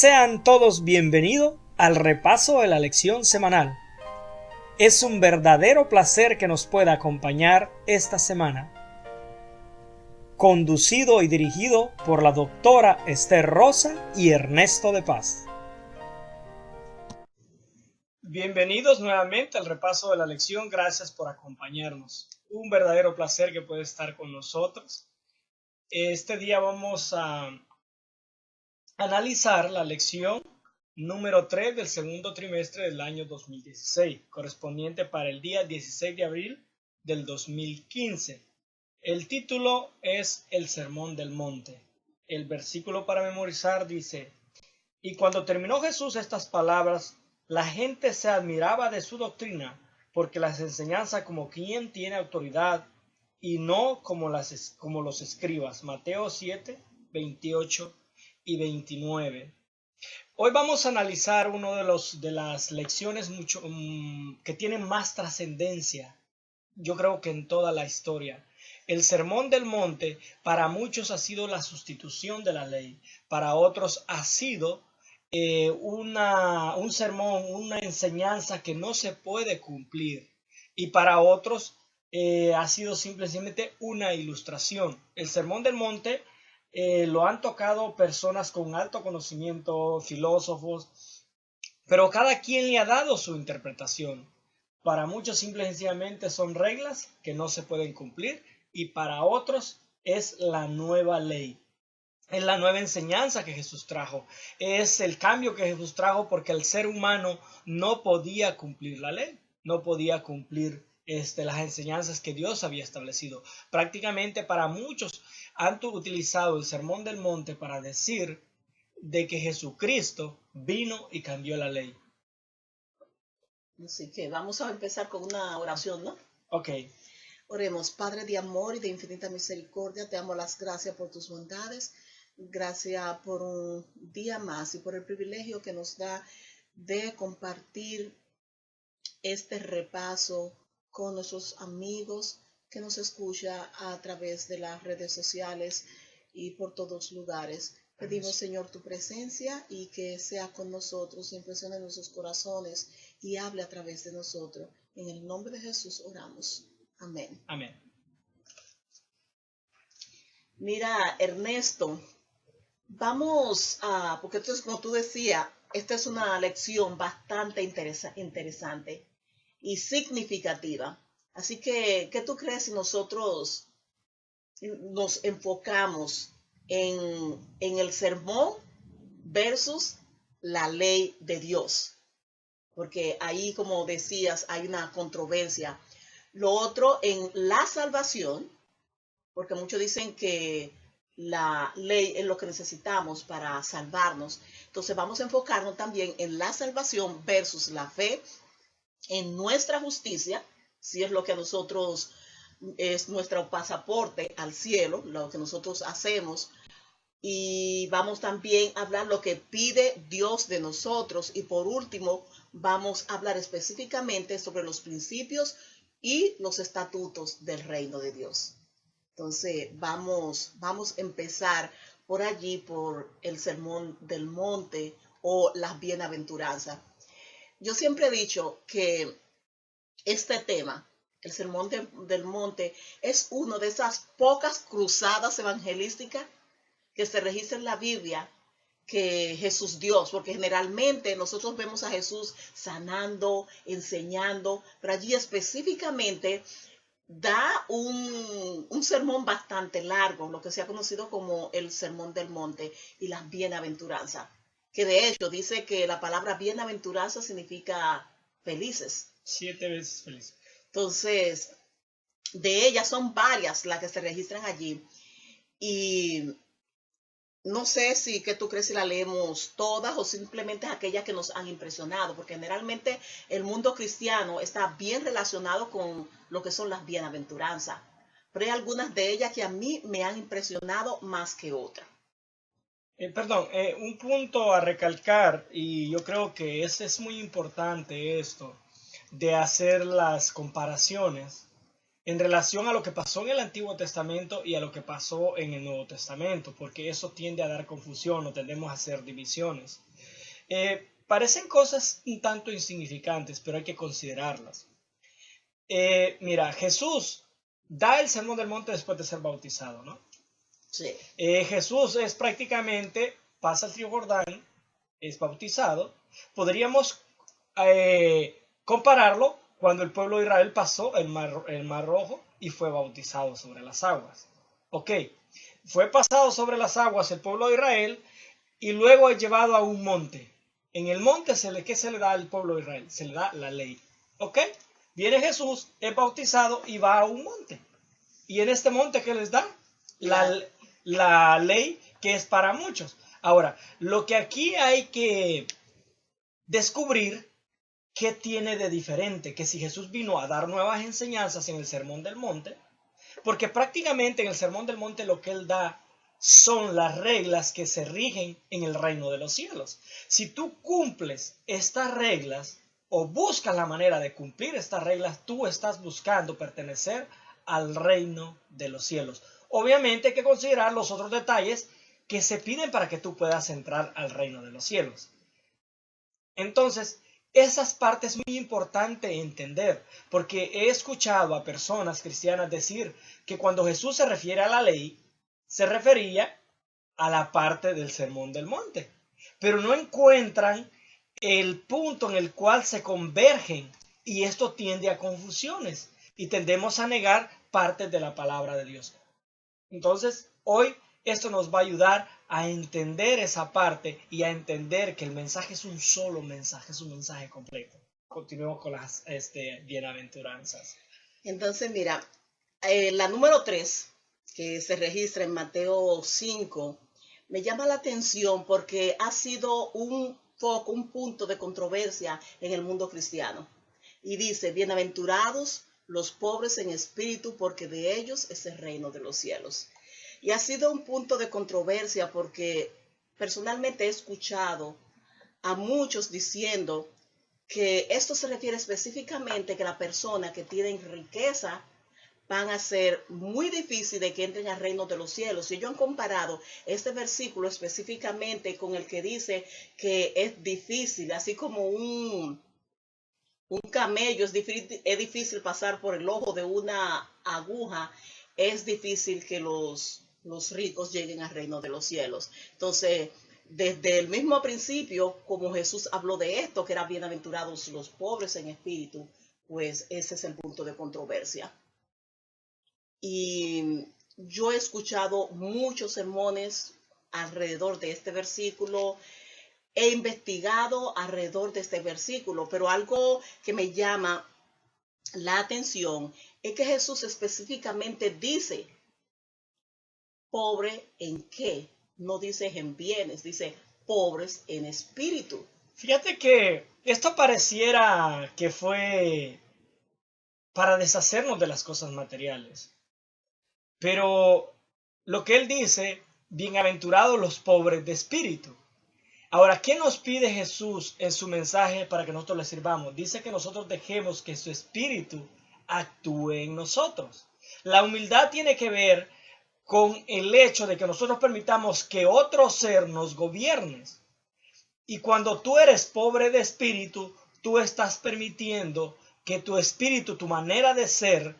Sean todos bienvenidos al repaso de la lección semanal. Es un verdadero placer que nos pueda acompañar esta semana. Conducido y dirigido por la doctora Esther Rosa y Ernesto de Paz. Bienvenidos nuevamente al repaso de la lección. Gracias por acompañarnos. Un verdadero placer que puede estar con nosotros. Este día vamos a analizar la lección número 3 del segundo trimestre del año 2016, correspondiente para el día 16 de abril del 2015. El título es El Sermón del Monte. El versículo para memorizar dice: Y cuando terminó Jesús estas palabras, la gente se admiraba de su doctrina, porque las enseñanza como quien tiene autoridad y no como los escribas. Mateo 7, 28 y 29. Hoy vamos a analizar uno de las lecciones que tienen más trascendencia, yo creo que en toda la historia. El Sermón del Monte para muchos ha sido la sustitución de la ley, para otros ha sido un sermón, una enseñanza que no se puede cumplir, y para otros ha sido simplemente una ilustración. El Sermón del Monte lo han tocado personas con alto conocimiento, filósofos, pero cada quien le ha dado su interpretación. Para muchos simple y sencillamente son reglas que no se pueden cumplir, y para otros es la nueva ley. Es la nueva enseñanza que Jesús trajo. Es el cambio que Jesús trajo porque el ser humano no podía cumplir la ley, no podía cumplir las enseñanzas que Dios había establecido. Prácticamente para muchos han utilizado el Sermón del Monte para decir de que Jesucristo vino y cambió la ley. Así que vamos a empezar con una oración, ¿no? Ok. Oremos. Padre de amor y de infinita misericordia, te damos las gracias por tus bondades. Gracias por un día más y por el privilegio que nos da de compartir este repaso con nuestros amigos que nos escuchan a través de las redes sociales y por todos lugares. Pedimos, Señor, tu presencia y que sea con nosotros, impresione nuestros corazones y hable a través de nosotros. En el nombre de Jesús oramos. Amén. Amén. Mira, Ernesto, porque esto es, como tú decías, esta es una lección bastante interesante y significativa. Así que, ¿qué tú crees si nosotros nos enfocamos en el sermón versus la ley de Dios? Porque ahí, como decías, hay una controversia. Lo otro, en la salvación, porque muchos dicen que la ley es lo que necesitamos para salvarnos. Entonces vamos a enfocarnos también en la salvación versus la fe, en nuestra justicia, si es lo que a nosotros es nuestro pasaporte al cielo, lo que nosotros hacemos. Y vamos también a hablar lo que pide Dios de nosotros. Y por último, vamos a hablar específicamente sobre los principios y los estatutos del reino de Dios. Entonces, vamos a empezar por allí, por el Sermón del Monte o las bienaventuranzas. Yo siempre he dicho que este tema, el Sermón del Monte, es una de esas pocas cruzadas evangelísticas que se registra en la Biblia que Jesús dio, porque generalmente nosotros vemos a Jesús sanando, enseñando, pero allí específicamente da un sermón bastante largo, lo que se ha conocido como el Sermón del Monte y las bienaventuranzas, que de hecho dice que la palabra bienaventuranza significa felices. 7 veces felices. Entonces, de ellas son varias las que se registran allí. Y no sé si que tú crees si la leemos todas o simplemente aquellas que nos han impresionado, porque generalmente el mundo cristiano está bien relacionado con lo que son las bienaventuranzas, pero hay algunas de ellas que a mí me han impresionado más que otras. Un punto a recalcar, y yo creo que es muy importante esto, de hacer las comparaciones en relación a lo que pasó en el Antiguo Testamento y a lo que pasó en el Nuevo Testamento, porque eso tiende a dar confusión o tendemos a hacer divisiones. Parecen cosas un tanto insignificantes, pero hay que considerarlas. Mira, Jesús da el sermón del monte después de ser bautizado, ¿no? Sí. Jesús es prácticamente, pasa el río Jordán, es bautizado. Podríamos compararlo cuando el pueblo de Israel pasó el mar Rojo y fue bautizado sobre las aguas. Ok, fue pasado sobre las aguas el pueblo de Israel y luego es llevado a un monte. En el monte, ¿qué se le da al pueblo de Israel? Se le da la ley. ¿Ok? Viene Jesús, es bautizado y va a un monte. Y en este monte, ¿qué les da? La ley que es para muchos. Ahora, lo que aquí hay que descubrir, ¿qué tiene de diferente? Que si Jesús vino a dar nuevas enseñanzas en el Sermón del Monte, porque prácticamente en el Sermón del Monte lo que él da son las reglas que se rigen en el reino de los cielos. Si tú cumples estas reglas o buscas la manera de cumplir estas reglas, tú estás buscando pertenecer al reino de los cielos. Obviamente hay que considerar los otros detalles que se piden para que tú puedas entrar al reino de los cielos. Entonces, esas partes es muy importante entender, porque he escuchado a personas cristianas decir que cuando Jesús se refiere a la ley, se refería a la parte del Sermón del Monte, pero no encuentran el punto en el cual se convergen y esto tiende a confusiones y tendemos a negar partes de la palabra de Dios. Entonces, hoy esto nos va a ayudar a entender esa parte y a entender que el mensaje es un solo mensaje, es un mensaje completo. Continuemos con las bienaventuranzas. Entonces, mira, la número 3, que se registra en Mateo 5, me llama la atención porque ha sido un foco, un punto de controversia en el mundo cristiano. Y dice, bienaventurados los pobres en espíritu, porque de ellos es el reino de los cielos. Y ha sido un punto de controversia porque personalmente he escuchado a muchos diciendo que esto se refiere específicamente que la persona que tienen riqueza van a ser muy difícil de que entren al reino de los cielos. Y ellos han comparado este versículo específicamente con el que dice que es difícil, así como un camello, es difícil pasar por el ojo de una aguja, es difícil que los ricos lleguen al reino de los cielos. Entonces, desde el mismo principio, como Jesús habló de esto, que eran bienaventurados los pobres en espíritu, pues ese es el punto de controversia. Y yo he escuchado muchos sermones alrededor de este versículo, he investigado alrededor de este versículo, pero algo que me llama la atención es que Jesús específicamente dice, pobre en qué, no dice en bienes, dice pobres en espíritu. Fíjate que esto pareciera que fue para deshacernos de las cosas materiales. Pero lo que él dice, bienaventurados los pobres de espíritu. Ahora, ¿qué nos pide Jesús en su mensaje para que nosotros le sirvamos? Dice que nosotros dejemos que su espíritu actúe en nosotros. La humildad tiene que ver con el hecho de que nosotros permitamos que otro ser nos gobierne. Y cuando tú eres pobre de espíritu, tú estás permitiendo que tu espíritu, tu manera de ser,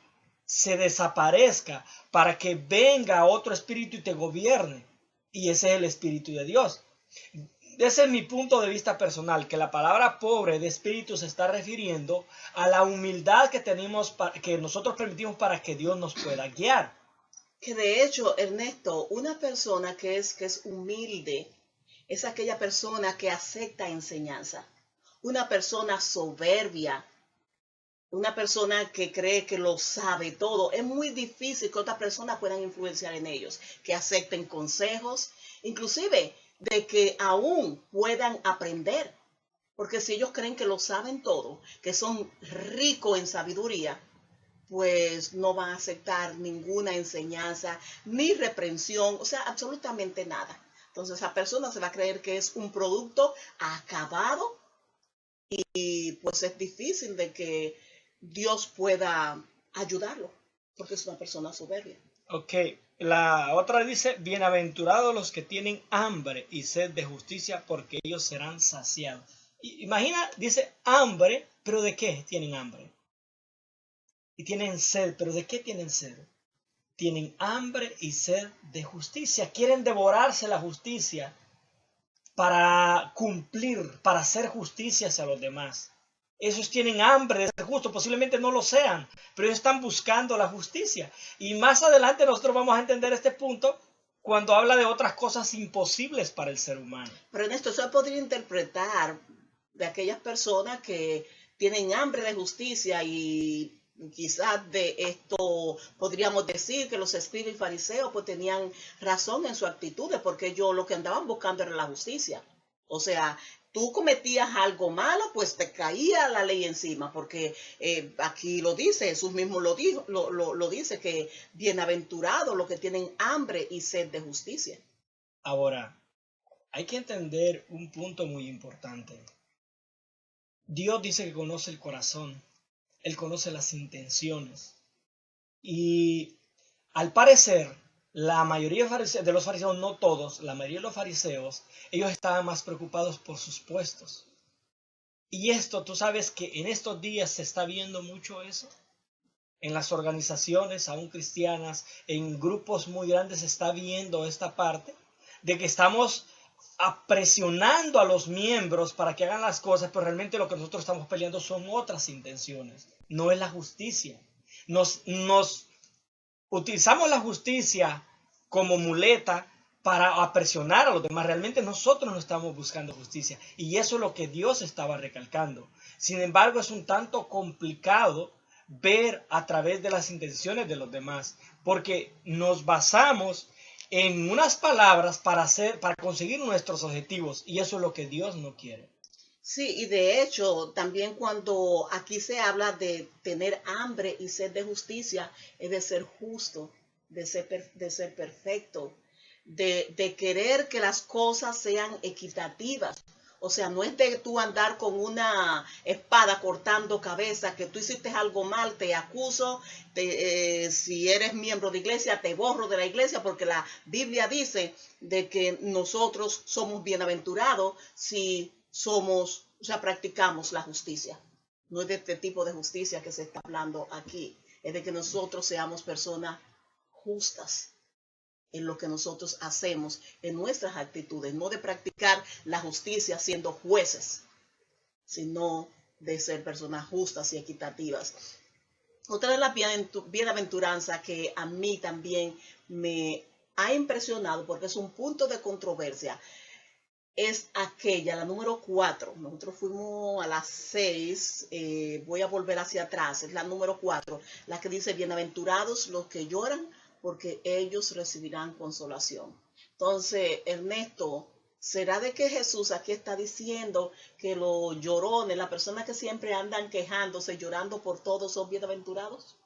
se desaparezca para que venga otro espíritu y te gobierne. Y ese es el espíritu de Dios. Ese es mi punto de vista personal, que la palabra pobre de espíritu se está refiriendo a la humildad que tenemos, que nosotros permitimos para que Dios nos pueda guiar. Que de hecho, Ernesto, una persona que es humilde es aquella persona que acepta enseñanza. Una persona soberbia, una persona que cree que lo sabe todo. Es muy difícil que otras personas puedan influenciar en ellos, que acepten consejos, inclusive de que aún puedan aprender. Porque si ellos creen que lo saben todo, que son ricos en sabiduría, pues no van a aceptar ninguna enseñanza, ni reprensión, o sea, absolutamente nada. Entonces esa persona se va a creer que es un producto acabado y pues es difícil de que Dios pueda ayudarlo, porque es una persona soberbia. Ok, la otra dice, bienaventurados los que tienen hambre y sed de justicia, porque ellos serán saciados. Imagina, dice hambre, pero ¿de qué tienen hambre? Y tienen sed, pero ¿de qué tienen sed? Tienen hambre y sed de justicia. Quieren devorarse la justicia para cumplir, para hacer justicia hacia los demás. Esos tienen hambre de ser justos, posiblemente no lo sean, pero ellos están buscando la justicia. Y más adelante nosotros vamos a entender este punto cuando habla de otras cosas imposibles para el ser humano. Pero en esto se podría interpretar de aquellas personas que tienen hambre de justicia y quizás de esto podríamos decir que los escribas y fariseos pues tenían razón en su actitud, porque ellos lo que andaban buscando era la justicia. O sea, tú cometías algo malo, pues te caía la ley encima, porque aquí lo dice, Jesús mismo lo dijo, lo dice, que bienaventurados los que tienen hambre y sed de justicia. Ahora, hay que entender un punto muy importante. Dios dice que conoce el corazón, Él conoce las intenciones. Y al parecer, la mayoría de los fariseos, no todos, la mayoría de los fariseos, ellos estaban más preocupados por sus puestos. Y esto, tú sabes que en estos días se está viendo mucho eso. En las organizaciones, aún cristianas, en grupos muy grandes se está viendo esta parte de que estamos presionando a los miembros para que hagan las cosas, pero realmente lo que nosotros estamos peleando son otras intenciones, no es la justicia. Nos utilizamos la justicia como muleta para presionar a los demás. Realmente nosotros no estamos buscando justicia, y eso es lo que Dios estaba recalcando. Sin embargo, es un tanto complicado ver a través de las intenciones de los demás, porque nos basamos en unas palabras para conseguir nuestros objetivos, y eso es lo que Dios no quiere. Sí, y de hecho, también cuando aquí se habla de tener hambre y sed de justicia, es de ser justo, de ser perfecto, de querer que las cosas sean equitativas. O sea, no es de tú andar con una espada cortando cabeza, que tú hiciste algo mal, te acuso, si eres miembro de iglesia, te borro de la iglesia, porque la Biblia dice de que nosotros somos bienaventurados si somos, o sea, practicamos la justicia. No es de este tipo de justicia que se está hablando aquí, es de que nosotros seamos personas justas en lo que nosotros hacemos, en nuestras actitudes, no de practicar la justicia siendo jueces, sino de ser personas justas y equitativas. Otra de las bienaventuranzas que a mí también me ha impresionado, porque es un punto de controversia, es aquella, la número 4. Nosotros fuimos a las 6, voy a volver hacia atrás, es la número 4, la que dice, bienaventurados los que lloran, porque ellos recibirán consolación. Entonces, Ernesto, ¿será de que Jesús aquí está diciendo que los llorones, las personas que siempre andan quejándose, llorando por todo, son bienaventurados?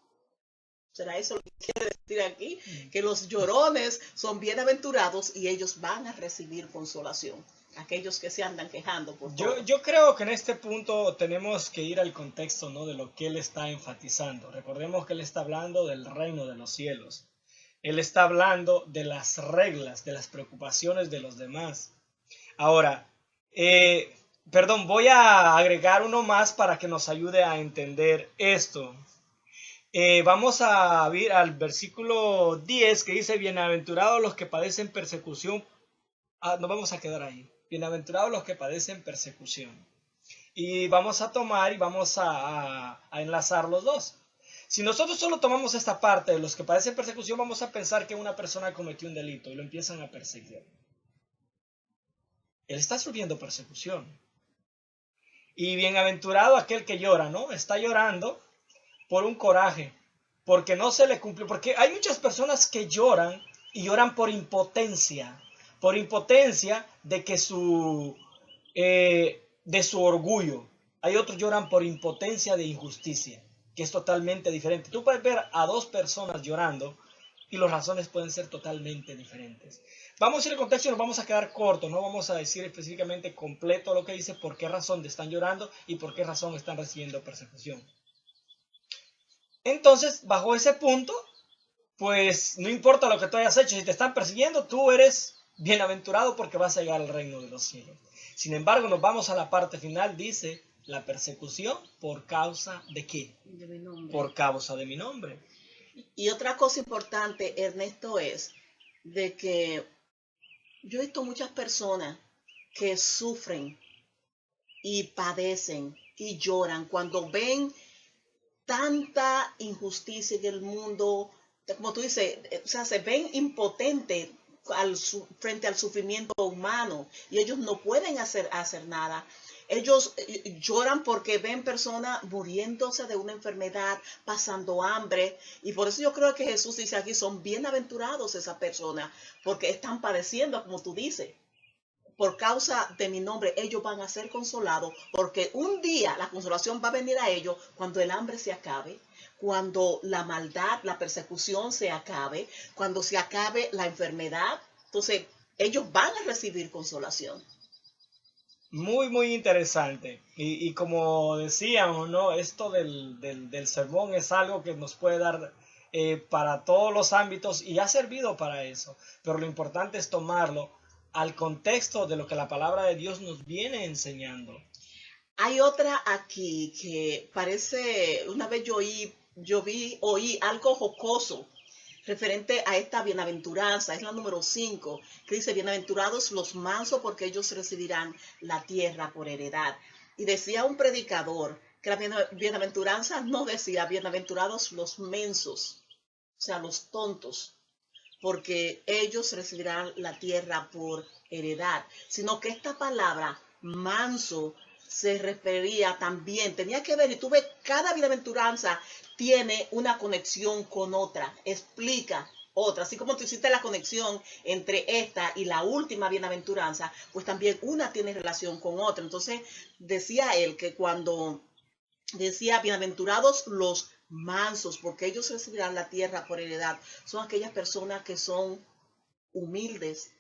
¿Será eso lo que quiere decir aquí? Que los llorones son bienaventurados y ellos van a recibir consolación. Aquellos que se andan quejando por todo. Yo creo que en este punto tenemos que ir al contexto, ¿no?, de lo que él está enfatizando. Recordemos que él está hablando del reino de los cielos. Él está hablando de las reglas, de las preocupaciones de los demás. Ahora, voy a agregar uno más para que nos ayude a entender esto. Vamos a ver al versículo 10 que dice, bienaventurados los que padecen persecución. Nos vamos a quedar ahí. Bienaventurados los que padecen persecución. Y vamos a tomar y vamos a enlazar los dos. Si nosotros solo tomamos esta parte de los que padecen persecución, vamos a pensar que una persona cometió un delito y lo empiezan a perseguir. Él está sufriendo persecución. Y bienaventurado aquel que llora, ¿no? Está llorando por un coraje, porque no se le cumplió. Porque hay muchas personas que lloran y lloran por impotencia de que de su orgullo. Hay otros lloran por impotencia de injusticia, que es totalmente diferente. Tú puedes ver a dos personas llorando y las razones pueden ser totalmente diferentes. Vamos a ir al contexto y nos vamos a quedar cortos, no vamos a decir específicamente completo lo que dice, por qué razón están llorando y por qué razón están recibiendo persecución. Entonces, bajo ese punto, pues no importa lo que tú hayas hecho, si te están persiguiendo, tú eres bienaventurado porque vas a llegar al reino de los cielos. Sin embargo, nos vamos a la parte final, dice, la persecución por causa de qué? De mi nombre. Por causa de mi nombre. Y otra cosa importante, Ernesto, es de que yo he visto muchas personas que sufren y padecen y lloran cuando ven tanta injusticia en el mundo, como tú dices, o sea, se ven impotentes frente al sufrimiento humano y ellos no pueden hacer nada. Ellos lloran porque ven personas muriéndose de una enfermedad, pasando hambre, y por eso yo creo que Jesús dice aquí, son bienaventurados esas personas, porque están padeciendo, como tú dices. Por causa de mi nombre, ellos van a ser consolados, porque un día la consolación va a venir a ellos cuando el hambre se acabe, cuando la maldad, la persecución se acabe, cuando se acabe la enfermedad. Entonces, ellos van a recibir consolación. Muy, muy interesante. Y como decíamos, ¿no? Esto del sermón es algo que nos puede dar para todos los ámbitos y ha servido para eso. Pero lo importante es tomarlo al contexto de lo que la palabra de Dios nos viene enseñando. Hay otra aquí que parece, una vez oí algo jocoso referente a esta bienaventuranza, es la número 5, que dice, bienaventurados los mansos porque ellos recibirán la tierra por heredad. Y decía un predicador que la bienaventuranza no decía bienaventurados los mensos, o sea, los tontos, porque ellos recibirán la tierra por heredad, sino que esta palabra manso se refería también, tenía que ver, y tú ves, cada bienaventuranza tiene una conexión con otra, explica otra, así como tú hiciste la conexión entre esta y la última bienaventuranza, pues también una tiene relación con otra. Entonces decía él que cuando decía bienaventurados los mansos, porque ellos recibirán la tierra por heredad, son aquellas personas que son humildes,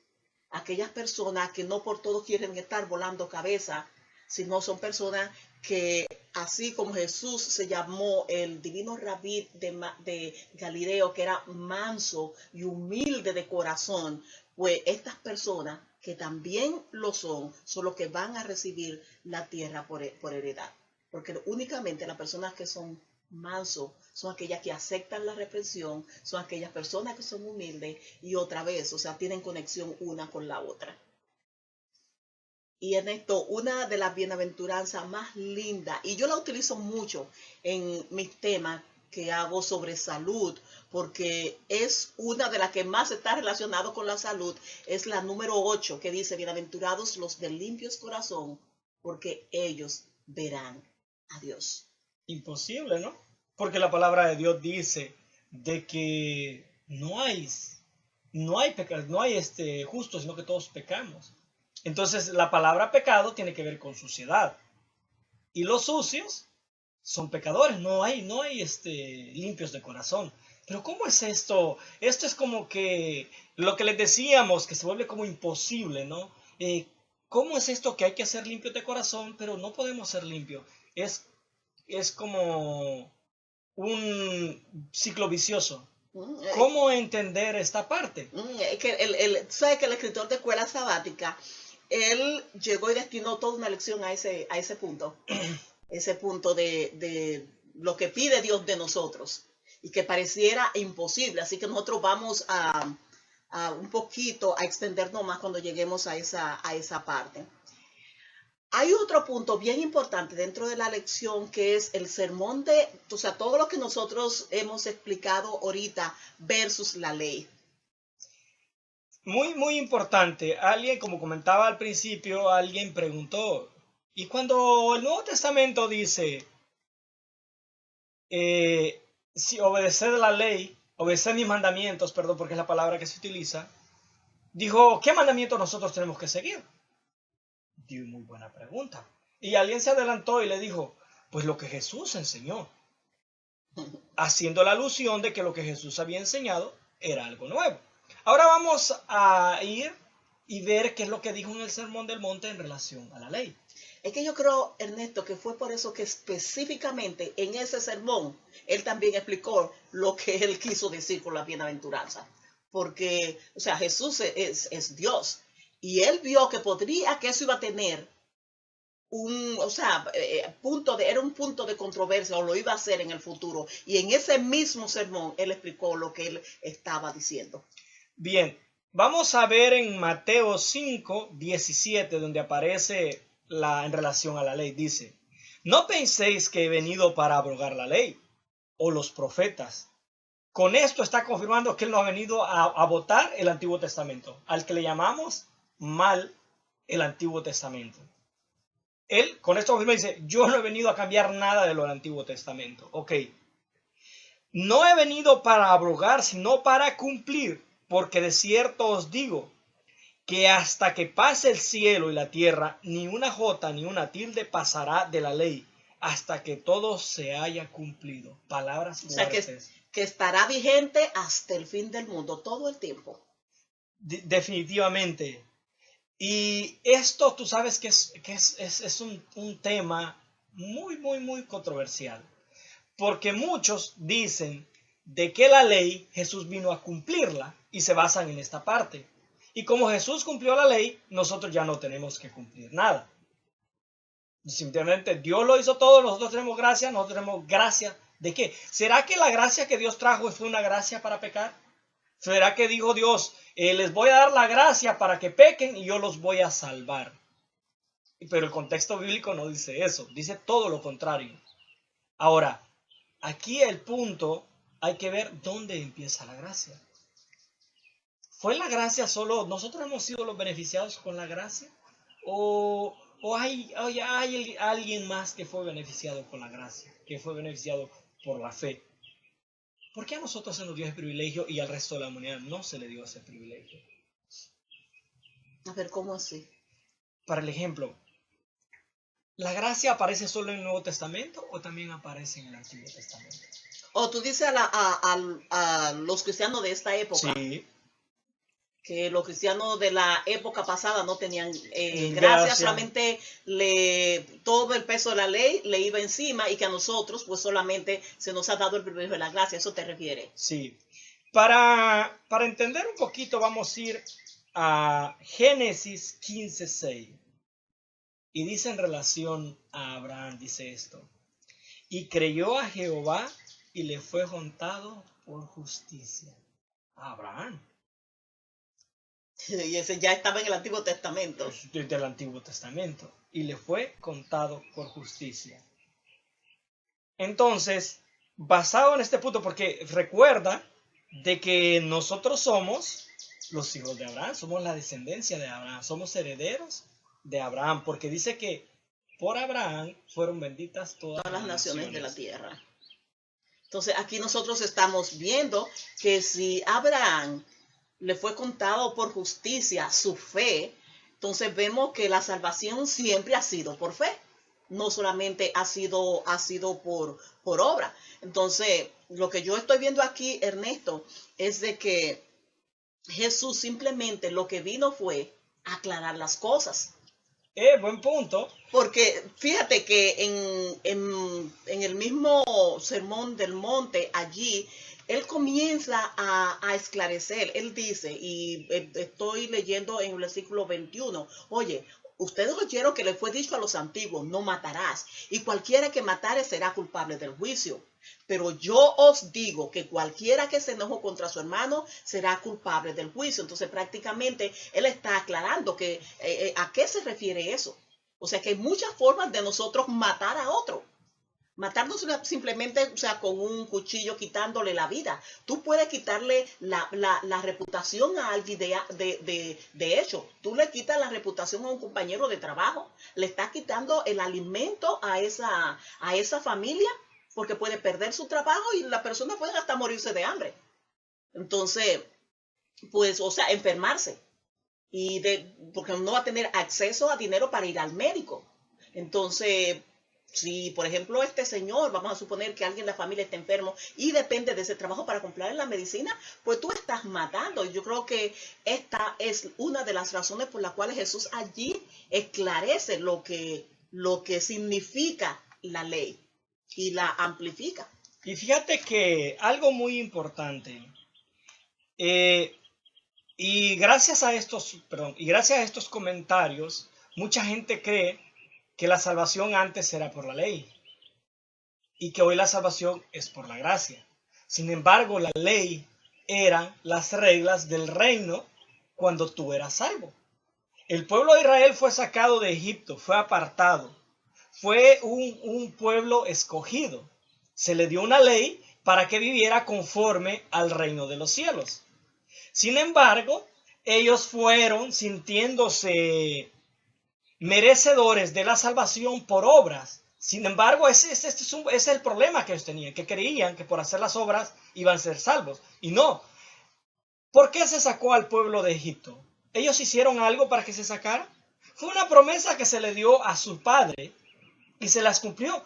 aquellas personas que no por todo quieren estar volando cabeza, sino son personas que, así como Jesús se llamó el divino rabí de Galileo, que era manso y humilde de corazón, pues estas personas que también son los que van a recibir la tierra por heredad. Porque únicamente las personas que son mansos son aquellas que aceptan la reprensión, son aquellas personas que son humildes y otra vez, o sea, tienen conexión una con la otra. Y en esto, una de las bienaventuranzas más lindas, y yo la utilizo mucho en mis temas que hago sobre salud, porque es una de las que más está relacionado con la salud, es la número 8, que dice, bienaventurados los de limpios corazón, porque ellos verán a Dios. Imposible, ¿no? Porque la palabra de Dios dice de que no hay pecado, no hay justo, sino que todos pecamos. Entonces la palabra pecado tiene que ver con suciedad. Y los sucios son pecadores, no hay limpios de corazón. Pero ¿cómo es esto? Esto es como que lo que les decíamos, que se vuelve como imposible, ¿no? ¿Cómo es esto que hay que ser limpios de corazón, pero no podemos ser limpios? Es como un ciclo vicioso. ¿Cómo entender esta parte? ¿Sabes que el escritor de Escuela Sabática, él llegó y destinó toda una lección a ese punto? Ese punto de lo que pide Dios de nosotros y que pareciera imposible. Así que nosotros vamos a un poquito a extendernos más cuando lleguemos a esa parte. Hay otro punto bien importante dentro de la lección que es el sermón o sea, todo lo que nosotros hemos explicado ahorita versus la ley. Muy, muy importante. Alguien, como comentaba al principio, alguien preguntó, ¿y cuando el Nuevo Testamento dice, si obedecer la ley, obedecer mis mandamientos, perdón, porque es la palabra que se utiliza, dijo, ¿qué mandamientos nosotros tenemos que seguir? Dio muy buena pregunta. Y alguien se adelantó y le dijo, pues lo que Jesús enseñó, haciendo la alusión de que lo que Jesús había enseñado era algo nuevo. Ahora vamos a ir y ver qué es lo que dijo en el Sermón del Monte en relación a la ley. Es que yo creo, Ernesto, que fue por eso que específicamente en ese sermón él también explicó lo que él quiso decir con la bienaventuranza. Porque, o sea, Jesús es Dios. Y él vio que que eso iba a tener era un punto de controversia, o lo iba a hacer en el futuro. Y en ese mismo sermón él explicó lo que él estaba diciendo. Bien, vamos a ver en Mateo 5:17, donde aparece en relación a la ley. Dice, no penséis que he venido para abrogar la ley o los profetas. Con esto está confirmando que él no ha venido a votar el Antiguo Testamento, al que le llamamos mal el Antiguo Testamento. Él con esto confirma y dice, yo no he venido a cambiar nada de lo del Antiguo Testamento. Ok. No he venido para abrogar, sino para cumplir, porque de cierto os digo, que hasta que pase el cielo y la tierra, ni una jota ni una tilde pasará de la ley, hasta que todo se haya cumplido. Palabras fuertes. O sea, que estará vigente hasta el fin del mundo, todo el tiempo. Definitivamente. Y esto tú sabes que es un tema muy, muy, muy controversial. Porque muchos dicen de que la ley Jesús vino a cumplirla y se basan en esta parte. Y como Jesús cumplió la ley, nosotros ya no tenemos que cumplir nada. Simplemente Dios lo hizo todo, nosotros tenemos gracia. ¿De qué? ¿Será que la gracia que Dios trajo fue una gracia para pecar? ¿Será que dijo Dios, les voy a dar la gracia para que pequen y yo los voy a salvar? Pero el contexto bíblico no dice eso, dice todo lo contrario. Ahora, aquí el punto, hay que ver dónde empieza la gracia. ¿Fue la gracia solo, nosotros hemos sido los beneficiados con la gracia? ¿O hay alguien más que fue beneficiado con la gracia, que fue beneficiado por la fe? ¿Por qué a nosotros se nos dio ese privilegio y al resto de la humanidad no se le dio ese privilegio? A ver, ¿cómo así? Para el ejemplo, ¿la gracia aparece solo en el Nuevo Testamento o también aparece en el Antiguo Testamento? O tú dices a los cristianos de esta época. Sí. Que los cristianos de la época pasada no tenían gracia, solamente todo el peso de la ley le iba encima, y que a nosotros pues solamente se nos ha dado el privilegio de la gracia. ¿Eso te refiere? Sí. Para entender un poquito vamos a ir a Génesis 15:6. Y dice en relación a Abraham, dice esto. Y creyó a Jehová y le fue contado por justicia. A Abraham. Y ese ya estaba en el Antiguo Testamento. Desde el Antiguo Testamento. Y le fue contado por justicia. Entonces, basado en este punto, porque recuerda de que nosotros somos los hijos de Abraham, somos la descendencia de Abraham, somos herederos de Abraham, porque dice que por Abraham fueron benditas todas las naciones de la tierra. Entonces, aquí nosotros estamos viendo que si Abraham le fue contado por justicia su fe, entonces vemos que la salvación siempre ha sido por fe, no solamente ha sido por obra. Entonces, lo que yo estoy viendo aquí, Ernesto, es de que Jesús simplemente lo que vino fue aclarar las cosas. Buen punto. Porque fíjate que en el mismo Sermón del Monte, allí, él comienza a esclarecer. Él dice, y estoy leyendo en el versículo 21, oye, ustedes oyeron que le fue dicho a los antiguos, no matarás, y cualquiera que matare será culpable del juicio. Pero yo os digo que cualquiera que se enoje contra su hermano será culpable del juicio. Entonces prácticamente él está aclarando que a qué se refiere eso. O sea que hay muchas formas de nosotros matar a otro. Matarnos simplemente, o sea, con un cuchillo quitándole la vida. Tú puedes quitarle la reputación a alguien de hecho. Tú le quitas la reputación a un compañero de trabajo. Le estás quitando el alimento a esa familia, porque puede perder su trabajo y la persona puede hasta morirse de hambre. Entonces, pues, o sea, enfermarse. Porque no va a tener acceso a dinero para ir al médico. Entonces, Si, por ejemplo, este señor, vamos a suponer que alguien de la familia está enfermo y depende de ese trabajo para comprar la medicina, pues tú estás matando. Yo creo que esta es una de las razones por las cuales Jesús allí esclarece lo que significa la ley y la amplifica. Y fíjate que algo muy importante, y gracias a estos comentarios, mucha gente cree que la salvación antes era por la ley y que hoy la salvación es por la gracia. Sin embargo, la ley eran las reglas del reino cuando tú eras salvo. El pueblo de Israel fue sacado de Egipto, fue apartado, fue un pueblo escogido. Se le dio una ley para que viviera conforme al reino de los cielos. Sin embargo, ellos fueron sintiéndose merecedores de la salvación por obras. Sin embargo, ese es el problema que ellos tenían, que creían que por hacer las obras iban a ser salvos. Y no. ¿Por qué se sacó al pueblo de Egipto? ¿Ellos hicieron algo para que se sacara? Fue una promesa que se le dio a su padre y se las cumplió.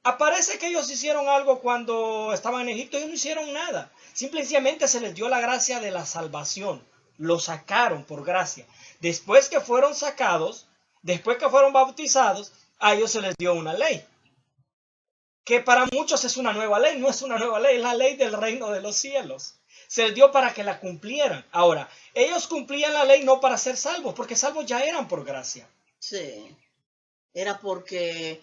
Aparece que ellos hicieron algo cuando estaban en Egipto. Ellos no hicieron nada. Simplemente se les dio la gracia de la salvación. Lo sacaron por gracia. Después que fueron sacados, después que fueron bautizados, a ellos se les dio una ley. Que para muchos es una nueva ley. No es una nueva ley, es la ley del reino de los cielos. Se les dio para que la cumplieran. Ahora, ellos cumplían la ley no para ser salvos, porque salvos ya eran por gracia. Sí, era porque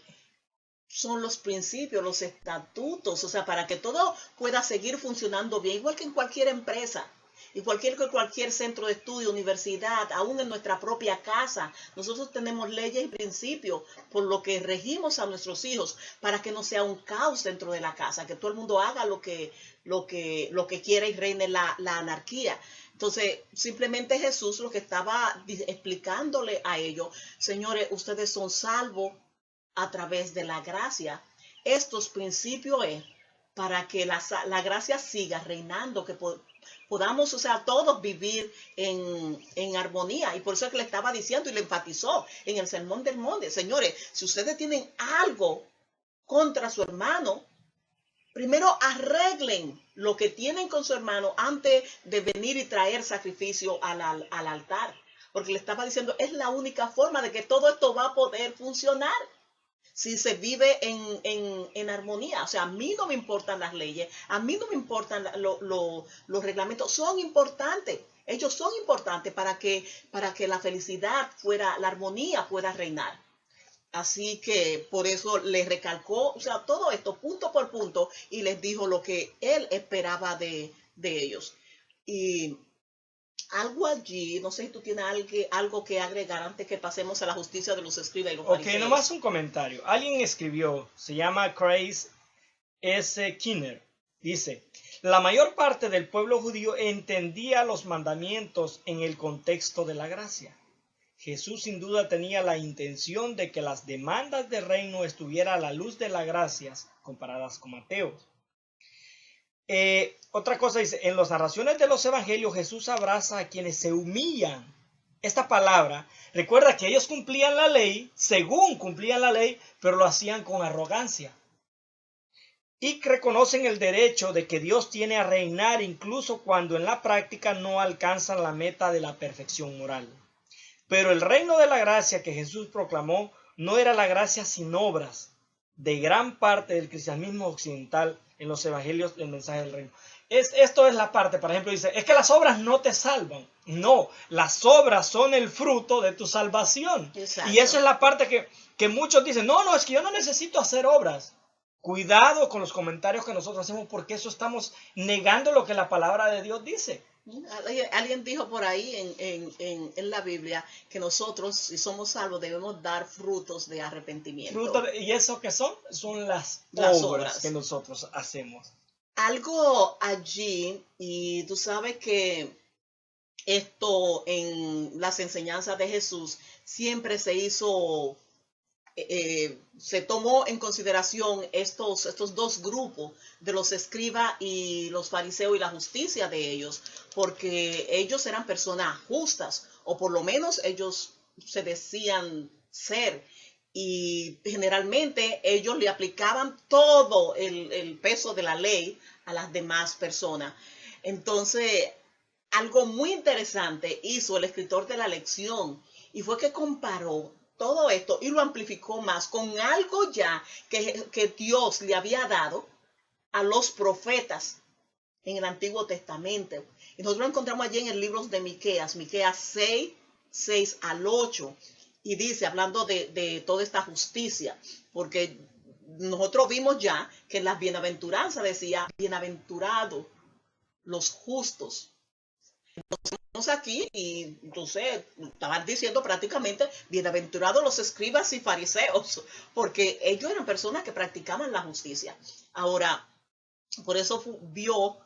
son los principios, los estatutos, o sea, para que todo pueda seguir funcionando bien, igual que en cualquier empresa. Y cualquier centro de estudio, universidad, aún en nuestra propia casa, nosotros tenemos leyes y principios por lo que regimos a nuestros hijos para que no sea un caos dentro de la casa, que todo el mundo haga lo que quiera y reine la anarquía. Entonces, simplemente Jesús lo que estaba explicándole a ellos, señores, ustedes son salvos a través de la gracia. Estos principios es para que la gracia siga reinando, que podamos, o sea, todos vivir en armonía. Y por eso es que le estaba diciendo y le enfatizó en el Sermón del Monte. Señores, si ustedes tienen algo contra su hermano, primero arreglen lo que tienen con su hermano antes de venir y traer sacrificio al altar. Porque le estaba diciendo, es la única forma de que todo esto va a poder funcionar. Si se vive en armonía. O sea, a mí no me importan las leyes, a mí no me importan los reglamentos, son importantes. Ellos son importantes para que la felicidad la armonía pueda reinar. Así que por eso les recalcó, o sea, todo esto punto por punto y les dijo lo que él esperaba de ellos. Y algo allí, no sé si tú tienes algo que agregar antes que pasemos a la justicia de los escribas y los fariseos. Ok, nomás un comentario. Alguien escribió, se llama Chris S. Kinner, dice, la mayor parte del pueblo judío entendía los mandamientos en el contexto de la gracia. Jesús sin duda tenía la intención de que las demandas del reino estuvieran a la luz de las gracias comparadas con Mateo. Otra cosa dice, en las narraciones de los evangelios Jesús abraza a quienes se humillan. Esta palabra recuerda que ellos cumplían la ley, según cumplían la ley, pero lo hacían con arrogancia. Y reconocen el derecho de que Dios tiene a reinar incluso cuando en la práctica no alcanzan la meta de la perfección moral. Pero el reino de la gracia que Jesús proclamó no era la gracia sin obras. De gran parte del cristianismo occidental en los evangelios el mensaje del reino. Esto es la parte, por ejemplo, dice, es que las obras no te salvan. No, las obras son el fruto de tu salvación. Exacto. Y eso es la parte que muchos dicen, no, es que yo no necesito hacer obras. Cuidado con los comentarios que nosotros hacemos porque eso estamos negando lo que la palabra de Dios dice. Alguien dijo por ahí en la Biblia que nosotros, si somos salvos, debemos dar frutos de arrepentimiento. ¿Y eso qué son? Son las obras que nosotros hacemos. Algo allí, y tú sabes que esto en las enseñanzas de Jesús siempre se hizo, se tomó en consideración estos dos grupos de los escribas y los fariseos y la justicia de ellos, porque ellos eran personas justas, o por lo menos ellos se decían ser. y generalmente ellos le aplicaban todo el peso de la ley a las demás personas. Entonces, algo muy interesante hizo el escritor de la lección y fue que comparó todo esto y lo amplificó más con algo ya que Dios le había dado a los profetas en el Antiguo Testamento. Y nosotros lo encontramos allí en el libro de Miqueas 6, 6 al 8. Y dice, hablando de toda esta justicia, porque nosotros vimos ya que en las bienaventuranzas decía, bienaventurados los justos. Entonces aquí, y entonces estaban diciendo prácticamente, bienaventurados los escribas y fariseos, porque ellos eran personas que practicaban la justicia. Ahora, por eso vio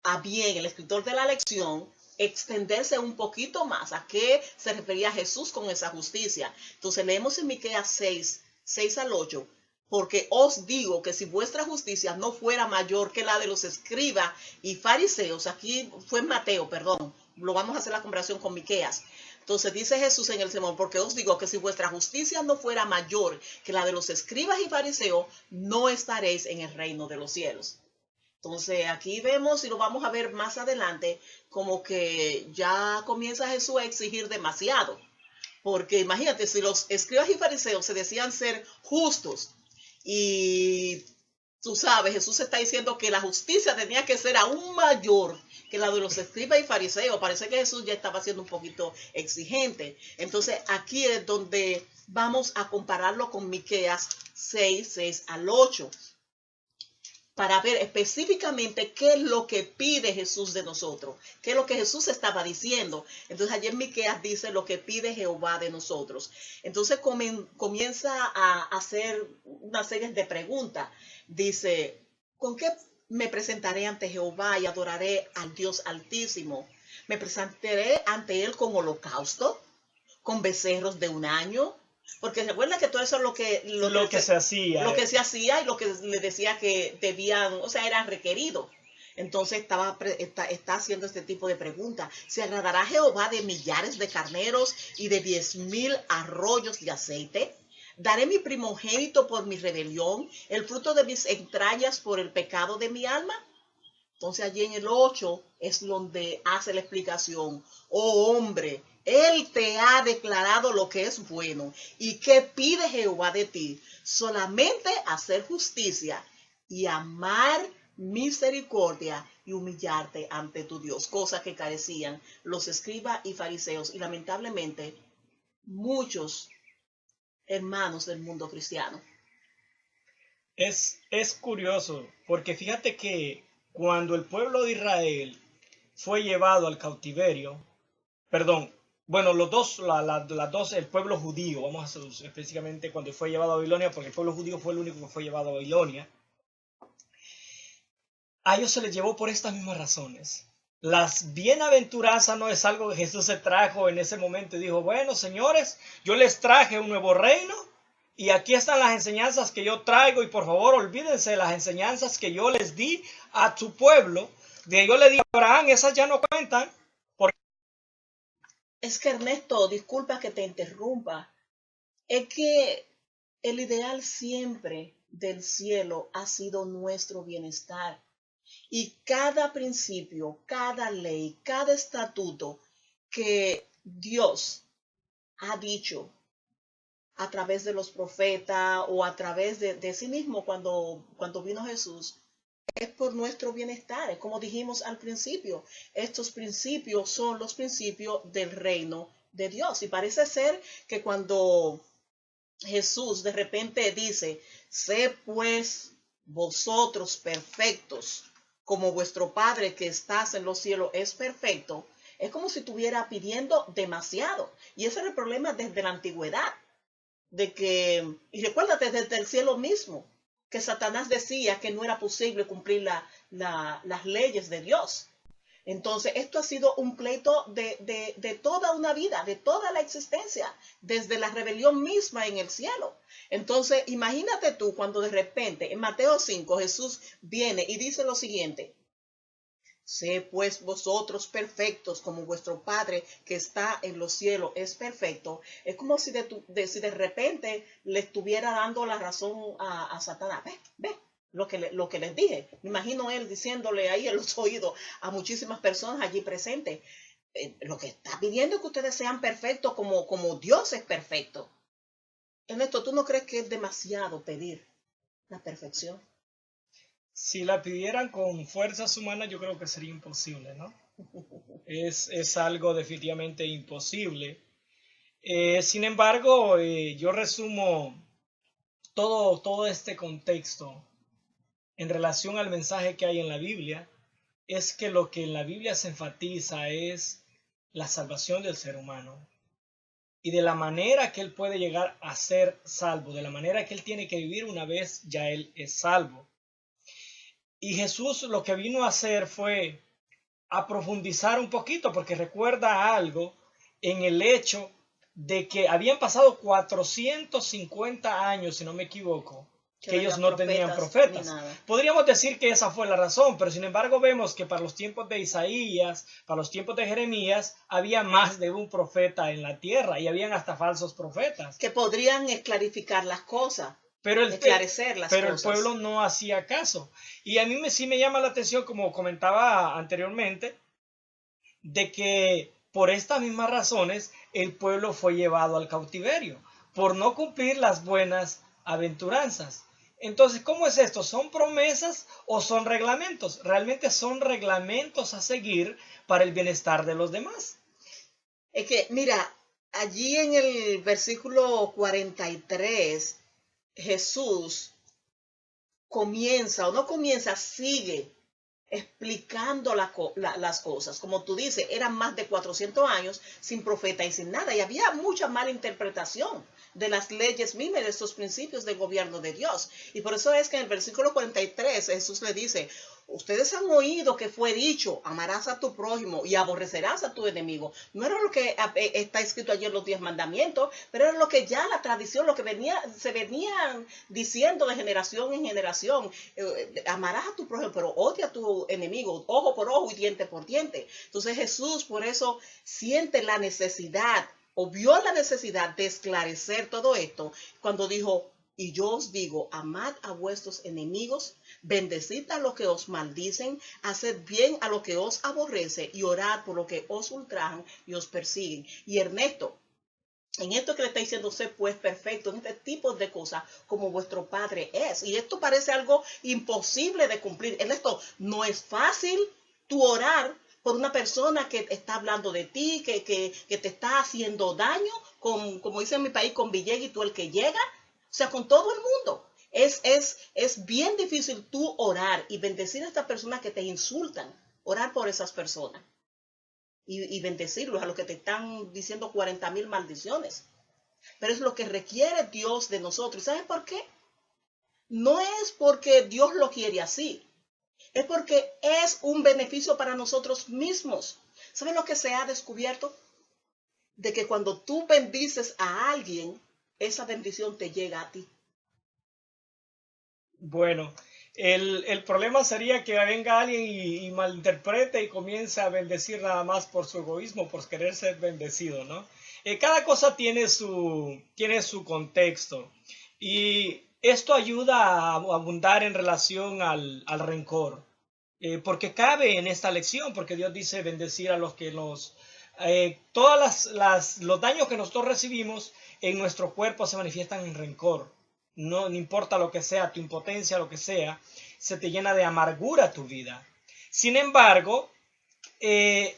a bien el escritor de la lección extenderse un poquito más a qué se refería Jesús con esa justicia. Entonces leemos en Miqueas 6, 6 al 8, porque os digo que si vuestra justicia no fuera mayor que la de los escribas y fariseos, aquí fue en Mateo, perdón, lo vamos a hacer la comparación con Miqueas. Entonces dice Jesús en el sermón, porque os digo que si vuestra justicia no fuera mayor que la de los escribas y fariseos, no estaréis en el reino de los cielos. Entonces aquí vemos, y lo vamos a ver más adelante, como que ya comienza Jesús a exigir demasiado. Porque imagínate, si los escribas y fariseos se decían ser justos, y tú sabes, Jesús está diciendo que la justicia tenía que ser aún mayor que la de los escribas y fariseos. Parece que Jesús ya estaba siendo un poquito exigente. Entonces aquí es donde vamos a compararlo con Miqueas 6, 6 al 8. Para ver específicamente qué es lo que pide Jesús de nosotros, qué es lo que Jesús estaba diciendo. Entonces allí en Miqueas dice lo que pide Jehová de nosotros. Entonces comienza a hacer una serie de preguntas. Dice, ¿con qué me presentaré ante Jehová y adoraré al Dios Altísimo? ¿Me presentaré ante Él con holocausto? ¿Con becerros de un año? Porque recuerda que todo eso es lo que se hacía. Lo que se hacía y lo que le decía que debían, o sea, era requerido. Entonces está haciendo este tipo de preguntas. ¿Se agradará Jehová de millares de carneros y de 10,000 arroyos de aceite? ¿Daré mi primogénito por mi rebelión, el fruto de mis entrañas por el pecado de mi alma? Entonces allí en el 8 es donde hace la explicación. Oh hombre, Él te ha declarado lo que es bueno. ¿Y qué pide Jehová de ti? Solamente hacer justicia y amar misericordia y humillarte ante tu Dios. Cosas que carecían los escribas y fariseos y lamentablemente muchos hermanos del mundo cristiano. Es curioso, porque fíjate que cuando el pueblo de Israel fue llevado al cautiverio, perdón, bueno, los dos, las dos, el pueblo judío, vamos a hacer específicamente cuando fue llevado a Babilonia, porque el pueblo judío fue el único que fue llevado a Babilonia, a ellos se les llevó por estas mismas razones. Las bienaventuranzas no es algo que Jesús se trajo en ese momento y dijo, bueno, señores, yo les traje un nuevo reino y aquí están las enseñanzas que yo traigo y por favor olvídense de las enseñanzas que yo les di a tu pueblo. Yo le dije a Abraham, esas ya no cuentan. Es que Ernesto, disculpa que te interrumpa, es que el ideal siempre del cielo ha sido nuestro bienestar. Y cada principio, cada ley, cada estatuto que Dios ha dicho a través de los profetas o a través de sí mismo cuando vino Jesús, es por nuestro bienestar. Es como dijimos al principio, estos principios son los principios del reino de Dios. Y parece ser que cuando Jesús de repente dice, sé pues vosotros perfectos, como vuestro Padre que estás en los cielos es perfecto, es como si estuviera pidiendo demasiado. Y ese era el problema desde la antigüedad, y recuérdate desde el cielo mismo, que Satanás decía que no era posible cumplir las leyes de Dios. Entonces, esto ha sido un pleito de toda una vida, de toda la existencia, desde la rebelión misma en el cielo. Entonces, imagínate tú cuando de repente en Mateo 5 Jesús viene y dice lo siguiente, sé pues vosotros perfectos como vuestro Padre que está en los cielos es perfecto. Es como si si de repente le estuviera dando la razón a Satanás. Ve lo que les dije. Me imagino él diciéndole ahí en los oídos a muchísimas personas allí presentes. Lo que está pidiendo es que ustedes sean perfectos como Dios es perfecto. Ernesto, ¿tú no crees que es demasiado pedir la perfección? Si la pidieran con fuerzas humanas, yo creo que sería imposible, ¿no? Es algo definitivamente imposible. Sin embargo, yo resumo todo este contexto en relación al mensaje que hay en la Biblia, es que lo que en la Biblia se enfatiza es la salvación del ser humano y de la manera que él puede llegar a ser salvo, de la manera que él tiene que vivir una vez ya él es salvo. Y Jesús lo que vino a hacer fue a profundizar un poquito, porque recuerda algo en el hecho de que habían pasado 450 años, si no me equivoco, que ellos no tenían profetas. Podríamos decir que esa fue la razón, pero sin embargo vemos que para los tiempos de Isaías, para los tiempos de Jeremías, había más de un profeta en la tierra y habían hasta falsos profetas. Que podrían clarificar las cosas. Pero esclarecer las cosas. El pueblo no hacía caso. Y a mí sí me llama la atención, como comentaba anteriormente, de que por estas mismas razones el pueblo fue llevado al cautiverio, por no cumplir las buenas aventuranzas. Entonces, ¿cómo es esto? ¿Son promesas o son reglamentos? Realmente son reglamentos a seguir para el bienestar de los demás. Es que, mira, allí en el versículo 43, Jesús sigue explicando las cosas. Como tú dices, eran más de 400 años sin profeta y sin nada. Y había mucha mala interpretación de las leyes mismas, de estos principios del gobierno de Dios. Y por eso es que en el versículo 43 Jesús le dice, ustedes han oído que fue dicho, amarás a tu prójimo y aborrecerás a tu enemigo. No era lo que está escrito allí en los 10 mandamientos, pero era lo que ya la tradición, lo que se venía diciendo de generación en generación. Amarás a tu prójimo, pero odia a tu enemigo, ojo por ojo y diente por diente. Entonces Jesús por eso siente la necesidad, o vio la necesidad de esclarecer todo esto cuando dijo, y yo os digo, amad a vuestros enemigos, bendecid a los que os maldicen, haced bien a los que os aborrece y orad por los que os ultrajan y os persiguen. Y Ernesto, en esto que le está diciendo, sé pues perfecto, en este tipo de cosas como vuestro Padre es. Y esto parece algo imposible de cumplir. Ernesto, no es fácil tú orar por una persona que está hablando de ti, que te está haciendo daño, como dice en mi país, con Villegas y tú el que llega. O sea, con todo el mundo. Es bien difícil tú orar y bendecir a estas personas que te insultan. Orar por esas personas. Y bendecirlos a los que te están diciendo 40,000 maldiciones. Pero es lo que requiere Dios de nosotros. ¿Y sabes por qué? No es porque Dios lo quiere así. Es porque es un beneficio para nosotros mismos. ¿Saben lo que se ha descubierto? De que cuando tú bendices a alguien, esa bendición te llega a ti. Bueno, el problema sería que venga alguien y malinterprete y comience a bendecir nada más por su egoísmo, por querer ser bendecido, ¿no? Cada cosa tiene su contexto y esto ayuda a abundar en relación al rencor, porque cabe en esta lección, porque Dios dice bendecir a los que los daños que nosotros recibimos en nuestro cuerpo se manifiestan en rencor. No importa lo que sea, tu impotencia, lo que sea, se te llena de amargura tu vida. Sin embargo,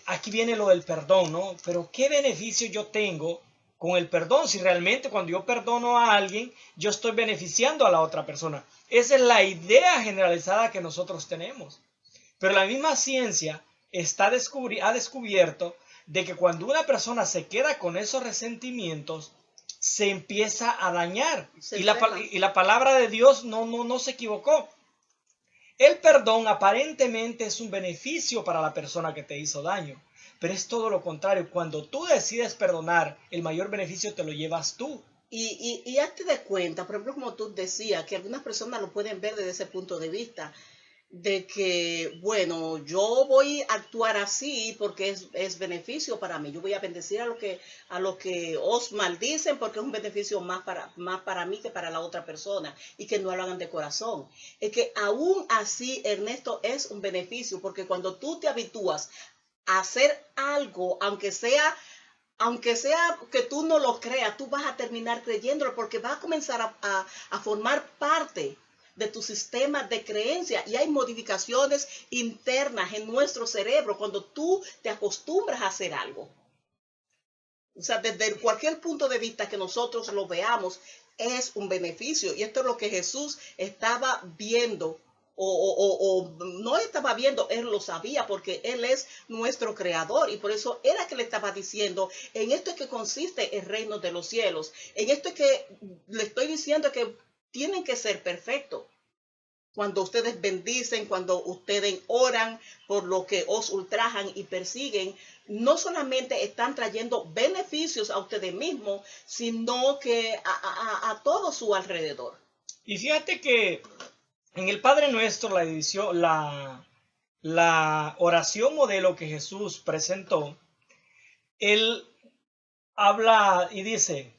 aquí viene lo del perdón, ¿no? Pero ¿qué beneficio yo tengo con el perdón? Si realmente cuando yo perdono a alguien, yo estoy beneficiando a la otra persona. Esa es la idea generalizada que nosotros tenemos. Pero la misma ciencia ha descubierto de que cuando una persona se queda con esos resentimientos, se empieza a dañar. Y la palabra de Dios no se equivocó. El perdón aparentemente es un beneficio para la persona que te hizo daño, pero es todo lo contrario. Cuando tú decides perdonar, el mayor beneficio te lo llevas tú. Y hazte de cuenta, por ejemplo, como tú decías, que algunas personas lo pueden ver desde ese punto de vista. de que, bueno, yo voy a actuar así porque es beneficio para mí. Yo voy a bendecir a lo que os maldicen porque es un beneficio más para mí que para la otra persona y que no lo hagan de corazón. Es que aún así, Ernesto, es un beneficio porque cuando tú te habitúas a hacer algo, aunque sea que tú no lo creas, tú vas a terminar creyéndolo porque vas a comenzar a formar parte de tu sistema de creencia y hay modificaciones internas en nuestro cerebro cuando tú te acostumbras a hacer algo. O sea, desde cualquier punto de vista que nosotros lo veamos, es un beneficio. Y esto es lo que Jesús estaba viendo o no estaba viendo, él lo sabía porque él es nuestro creador y por eso era que le estaba diciendo, en esto es que consiste el reino de los cielos, en esto es que le estoy diciendo que tienen que ser perfectos. Cuando ustedes bendicen, cuando ustedes oran por lo que os ultrajan y persiguen, no solamente están trayendo beneficios a ustedes mismos, sino que a todo su alrededor. Y fíjate que en el Padre Nuestro, la oración modelo que Jesús presentó, Él habla y dice,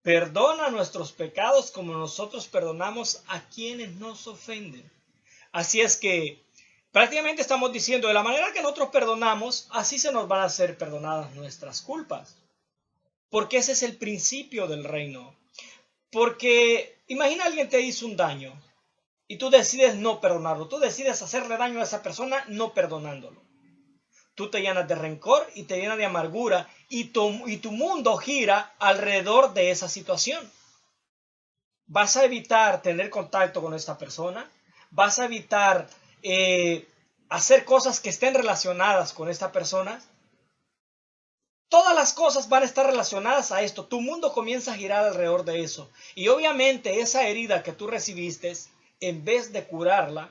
perdona nuestros pecados como nosotros perdonamos a quienes nos ofenden. Así es que prácticamente estamos diciendo, de la manera que nosotros perdonamos, así se nos van a ser perdonadas nuestras culpas. Porque ese es el principio del reino. Porque imagina alguien te hizo un daño y tú decides no perdonarlo. Tú decides hacerle daño a esa persona no perdonándolo. Tú te llenas de rencor y te llenas de amargura y tu mundo gira alrededor de esa situación. Vas a evitar tener contacto con esta persona. Vas a evitar hacer cosas que estén relacionadas con esta persona. Todas las cosas van a estar relacionadas a esto. Tu mundo comienza a girar alrededor de eso. Y obviamente esa herida que tú recibiste, en vez de curarla,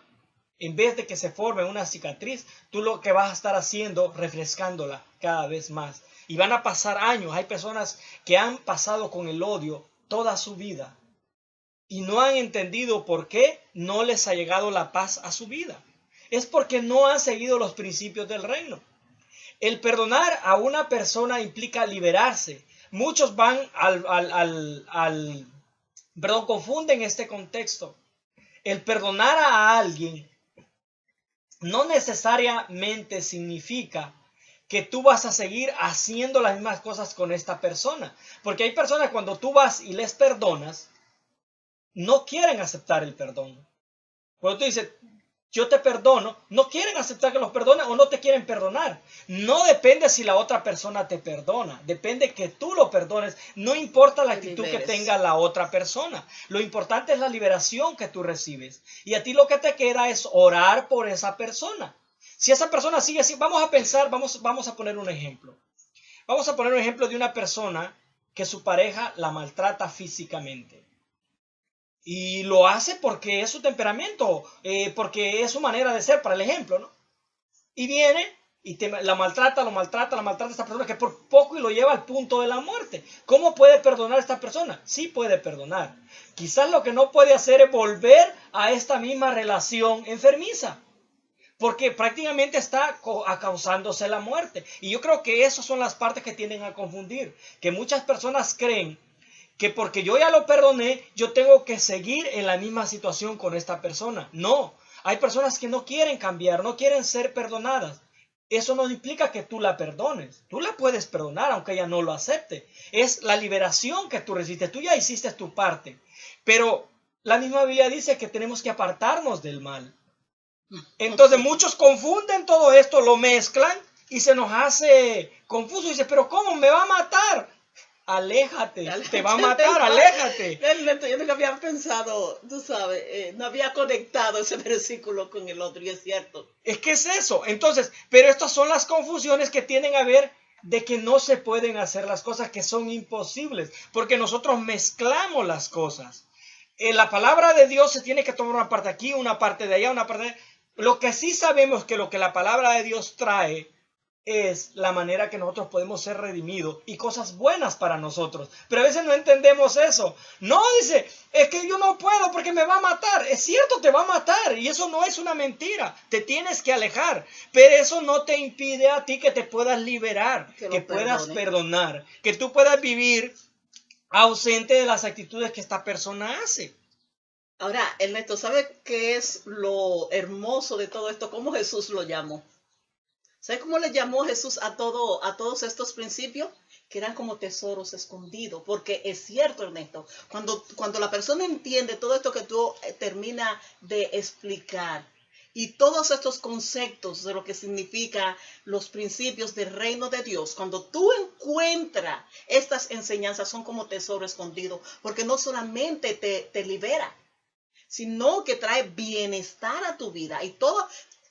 en vez de que se forme una cicatriz, tú lo que vas a estar haciendo, refrescándola cada vez más. Y van a pasar años. Hay personas que han pasado con el odio toda su vida y no han entendido por qué no les ha llegado la paz a su vida. Es porque no han seguido los principios del reino. El perdonar a una persona implica liberarse. Muchos van confunden este contexto. El perdonar a alguien no necesariamente significa que tú vas a seguir haciendo las mismas cosas con esta persona. Porque hay personas cuando tú vas y les perdonas, no quieren aceptar el perdón. Cuando tú dices, yo te perdono, no quieren aceptar que los perdones o no te quieren perdonar. No depende si la otra persona te perdona, depende que tú lo perdones. No importa la actitud que tenga la otra persona. Lo importante es la liberación que tú recibes. Y a ti lo que te queda es orar por esa persona. Si esa persona sigue así, vamos a pensar, vamos a poner un ejemplo. Vamos a poner un ejemplo de una persona que su pareja la maltrata físicamente. Y lo hace porque es su temperamento, porque es su manera de ser, para el ejemplo, ¿no? Y viene y la maltrata a esta persona que por poco y lo lleva al punto de la muerte. ¿Cómo puede perdonar a esta persona? Sí puede perdonar. Quizás lo que no puede hacer es volver a esta misma relación enfermiza, porque prácticamente está causándose la muerte. Y yo creo que esas son las partes que tienden a confundir, que muchas personas creen que porque yo ya lo perdoné, yo tengo que seguir en la misma situación con esta persona. No, hay personas que no quieren cambiar, no quieren ser perdonadas. Eso no implica que tú la perdones. Tú la puedes perdonar aunque ella no lo acepte. Es la liberación que tú recibiste. Tú ya hiciste tu parte. Pero la misma Biblia dice que tenemos que apartarnos del mal. Entonces muchos confunden todo esto, lo mezclan y se nos hace confuso. Y dice, pero ¿cómo me va a matar? Aléjate, te va a matar, aléjate. Yo nunca había pensado, tú sabes, no había conectado ese versículo con el otro, y es cierto. Es que es eso. Entonces, pero estas son las confusiones que tienen a ver de que no se pueden hacer las cosas, que son imposibles, porque nosotros mezclamos las cosas. En la palabra de Dios se tiene que tomar una parte aquí, una parte de allá, una parte de allá. Lo que sí sabemos que lo que la palabra de Dios trae es la manera que nosotros podemos ser redimidos y cosas buenas para nosotros. Pero a veces no entendemos eso. No, dice, es que yo no puedo porque me va a matar. Es cierto, te va a matar y eso no es una mentira. Te tienes que alejar. Pero eso no te impide a ti que te puedas liberar, que puedas perdonar, que tú puedas vivir ausente de las actitudes que esta persona hace. Ahora, Ernesto, ¿sabe qué es lo hermoso de todo esto? ¿Cómo Jesús lo llamó? ¿Sabe cómo le llamó Jesús a todos estos principios? Que eran como tesoros escondidos. Porque es cierto, Ernesto, cuando la persona entiende todo esto que tú terminas de explicar y todos estos conceptos de lo que significa los principios del reino de Dios, cuando tú encuentras estas enseñanzas son como tesoro escondido, porque no solamente te libera, sino que trae bienestar a tu vida y todo,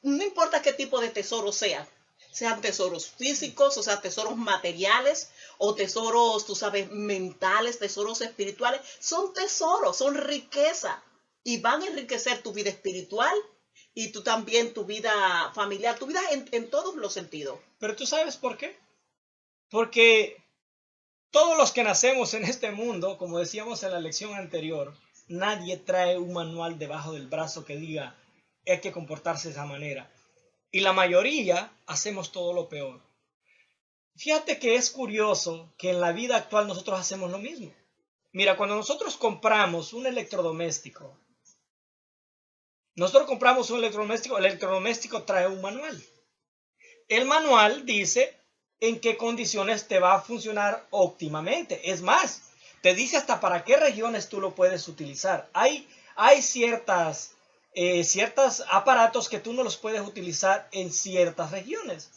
no importa qué tipo de tesoro sea. Sean tesoros físicos, o sea, tesoros materiales, o tesoros, tú sabes, mentales, tesoros espirituales. Son tesoros, son riqueza. Y van a enriquecer tu vida espiritual y tú también tu vida familiar, tu vida en todos los sentidos. Pero tú sabes por qué. Porque todos los que nacemos en este mundo, como decíamos en la lección anterior, nadie trae un manual debajo del brazo que diga hay que comportarse de esa manera. Y la mayoría hacemos todo lo peor. Fíjate que es curioso que en la vida actual nosotros hacemos lo mismo. Mira, cuando nosotros compramos un electrodoméstico, el electrodoméstico trae un manual. El manual dice en qué condiciones te va a funcionar óptimamente. Es más, te dice hasta para qué regiones tú lo puedes utilizar. Hay ciertos aparatos que tú no los puedes utilizar en ciertas regiones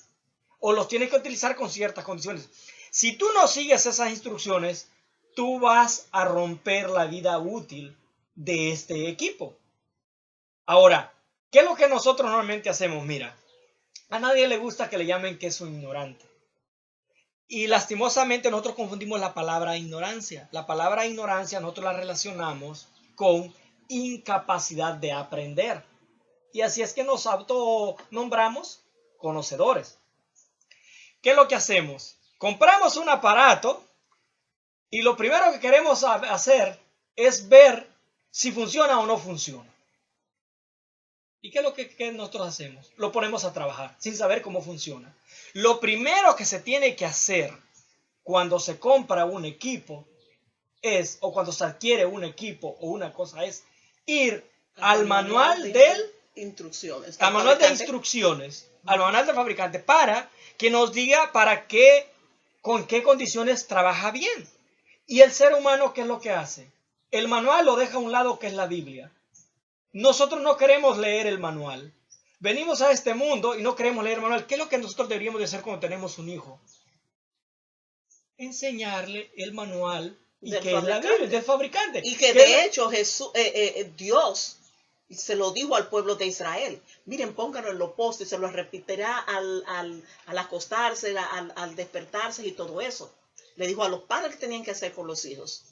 o los tienes que utilizar con ciertas condiciones. Si tú no sigues esas instrucciones, tú vas a romper la vida útil de este equipo. Ahora, ¿qué es lo que nosotros normalmente hacemos? Mira, a nadie le gusta que le llamen que es un ignorante. Y lastimosamente nosotros confundimos la palabra ignorancia. La palabra ignorancia nosotros la relacionamos con incapacidad de aprender. Y así es que nos autonombramos conocedores. ¿Qué es lo que hacemos? Compramos un aparato y lo primero que queremos hacer es ver si funciona o no funciona. ¿Y qué es lo que nosotros hacemos? Lo ponemos a trabajar sin saber cómo funciona. Lo primero que se tiene que hacer cuando se compra un equipo o cuando se adquiere un equipo o una cosa es ir al manual de instrucciones, al manual del fabricante para que nos diga con qué condiciones trabaja bien. Y el ser humano, ¿qué es lo que hace? El manual lo deja a un lado, que es la Biblia. Nosotros no queremos leer el manual. Venimos a este mundo y no queremos leer el manual. ¿Qué es lo que nosotros deberíamos de hacer cuando tenemos un hijo? Enseñarle el manual y que es la Biblia del fabricante. Y que de hecho Dios se lo dijo al pueblo de Israel. Miren, pónganlo en los postes, se lo repetirá al acostarse, al despertarse y todo eso. Le dijo a los padres que tenían que hacer con los hijos.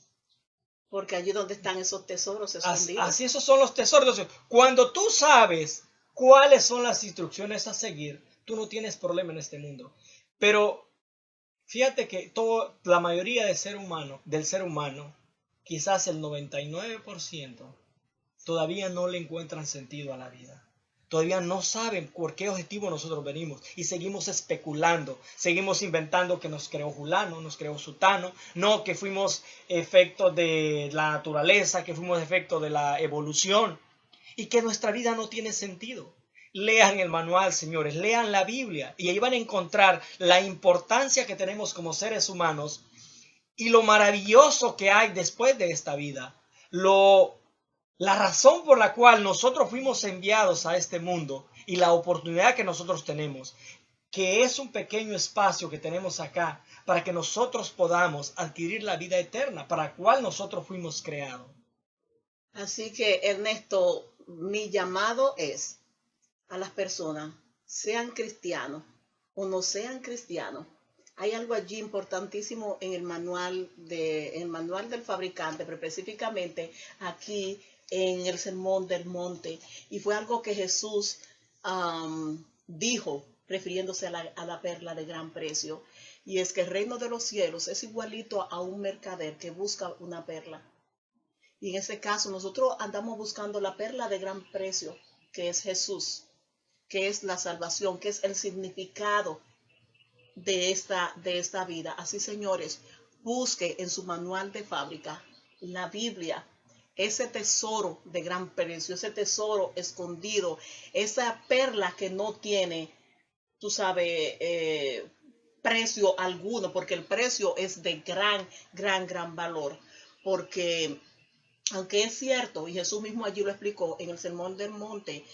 Porque allí donde están esos tesoros escondidos. Así esos son los tesoros. Cuando tú sabes cuáles son las instrucciones a seguir, tú no tienes problema en este mundo. Pero fíjate que la mayoría del ser humano, quizás el 99%, todavía no le encuentran sentido a la vida. Todavía no saben por qué objetivo nosotros venimos y seguimos especulando, seguimos inventando que nos creó Julano, nos creó Sutano, no, que fuimos efecto de la naturaleza, que fuimos efecto de la evolución y que nuestra vida no tiene sentido. Lean el manual, señores, lean la Biblia y ahí van a encontrar la importancia que tenemos como seres humanos y lo maravilloso que hay después de esta vida, la razón por la cual nosotros fuimos enviados a este mundo y la oportunidad que nosotros tenemos, que es un pequeño espacio que tenemos acá para que nosotros podamos adquirir la vida eterna para la cual nosotros fuimos creados. Así que, Ernesto, mi llamado es a las personas, sean cristianos o no sean cristianos. Hay algo allí importantísimo en el manual del fabricante, pero específicamente aquí en el Sermón del Monte, y fue algo que Jesús dijo refiriéndose a la perla de gran precio. Y es que el reino de los cielos es igualito a un mercader que busca una perla. Y en este caso nosotros andamos buscando la perla de gran precio, que es Jesús, que es la salvación, que es el significado de esta vida. Así, señores, busque en su manual de fábrica la Biblia, ese tesoro de gran precio, ese tesoro escondido, esa perla que no tiene, tú sabes, precio alguno, porque el precio es de gran valor. Porque aunque es cierto, y Jesús mismo allí lo explicó en el Sermón del Monte,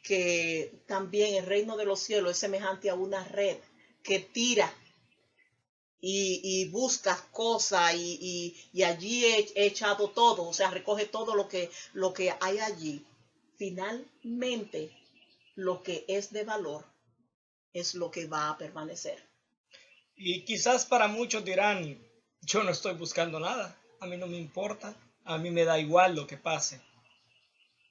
que también el reino de los cielos es semejante a una red que tira y busca cosas y allí he echado todo, o sea, recoge todo lo que hay allí. Finalmente, lo que es de valor es lo que va a permanecer. Y quizás para muchos dirán, yo no estoy buscando nada, a mí no me importa, a mí me da igual lo que pase.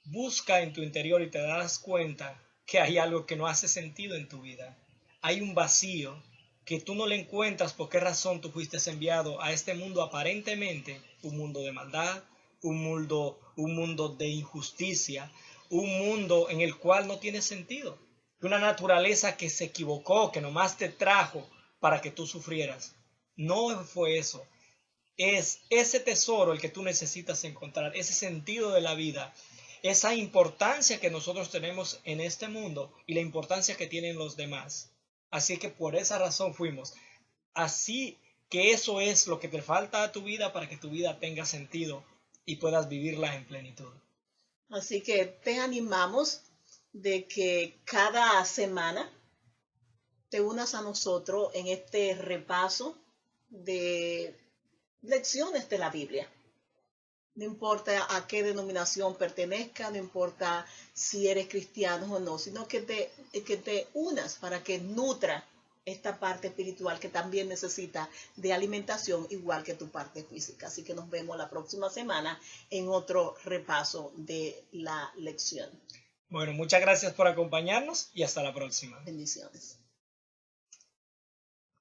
Busca en tu interior y te darás cuenta que hay algo que no hace sentido en tu vida. Hay un vacío que tú no le encuentras por qué razón tú fuiste enviado a este mundo aparentemente, un mundo de maldad, un mundo de injusticia, un mundo en el cual no tiene sentido. Una naturaleza que se equivocó, que nomás te trajo para que tú sufrieras. No fue eso. Es ese tesoro el que tú necesitas encontrar, ese sentido de la vida, esa importancia que nosotros tenemos en este mundo y la importancia que tienen los demás. Así que por esa razón fuimos. Así que eso es lo que te falta a tu vida para que tu vida tenga sentido y puedas vivirla en plenitud. Así que te animamos de que cada semana te unas a nosotros en este repaso de lecciones de la Biblia. No importa a qué denominación pertenezca, no importa si eres cristiano o no, sino que te unas para que nutra esta parte espiritual que también necesita de alimentación igual que tu parte física. Así que nos vemos la próxima semana en otro repaso de la lección. Bueno, muchas gracias por acompañarnos y hasta la próxima. Bendiciones.